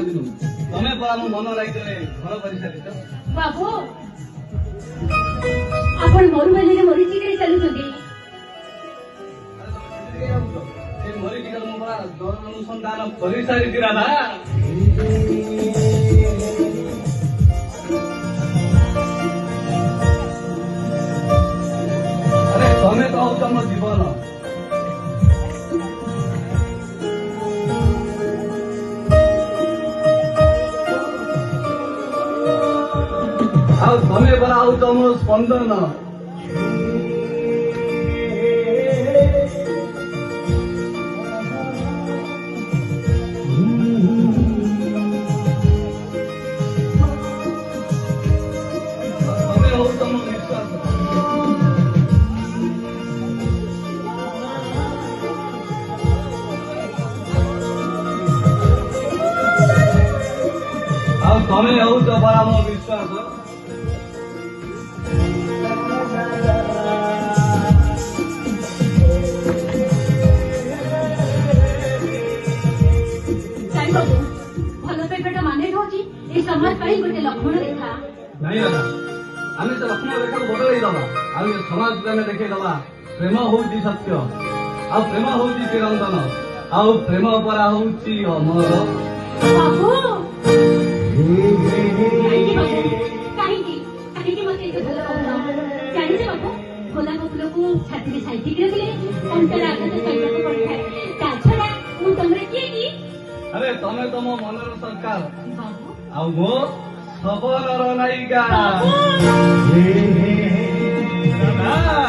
କହିଲୁ ତମେ ପରା ମୋ ମନ ଲାଗିଲେ ଘର କରିସାରିଛ। ବାବୁ ଆପଣ ମରୁଭୂମିରେ ମରିଚିକିରେ ଚାଲୁଛନ୍ତି। ସେ ମରିଚିକା ମୁଁ ପରା ଦର ଅନୁସନ୍ଧାନ କରିସାରିଛି ରାଧା। ଆରେ ତମେ ତ ହଉଛ ମୋ ଜୀବନ। ଆଉ ତମେ ପରା ହଉଛ ମୋ ସ୍ପନ୍ଦନ। ତମେ ହଉଛ ମୋ ନିଶ୍ୱାସ। ଆଉ ତମେ ହଉଛ ପରା ମୋ ବିଶ୍ୱାସ। ବାବୁ ଭଲ ପାଇବାଟା ମାନେ ହଉଛି ଏ ସମାଜ ପାଇଁ ଗୋଟେ ଲକ୍ଷ୍ମଣ ରେଖା। ନାଇଁ ଦାଦା ଆମେ ସେ ଲକ୍ଷ୍ମଣ ରେଖାକୁ ବଦଳେଇ ଦବା ଆଉ ଏ ସମାଜକୁ ଆମେ ଦେଖେଇଦବା ପ୍ରେମ ହଉଛି ସତ୍ୟ ଆଉ ପ୍ରେମ ହଉଛି ଚିରନ୍ତନ ଆଉ ପ୍ରେମ ପରା ହଉଛି ଅମର। ବାବୁ କାହିଁକି କାହିଁକି ମତେ ଏତେ ଭଲ ପାଉନ? ଜାଣିଛ ବାବୁ ଗୋଲାପ ଫୁଲକୁ ଛାତିରେ ସାଇତିକି ରଖିଲେ ଅନ୍ତର ଆଘାତ ସହିବାକୁ ପଡିଥାଏ। ତା ଛଡା ମୁଁ ତମର କିଏ କି? ଆରେ ତମେ ତ ମୋ ମନର ସରକାର ବାବୁ ଆଉ ମୋ ସବରର ନାୟିକା। ବାବୁ ଦାଦା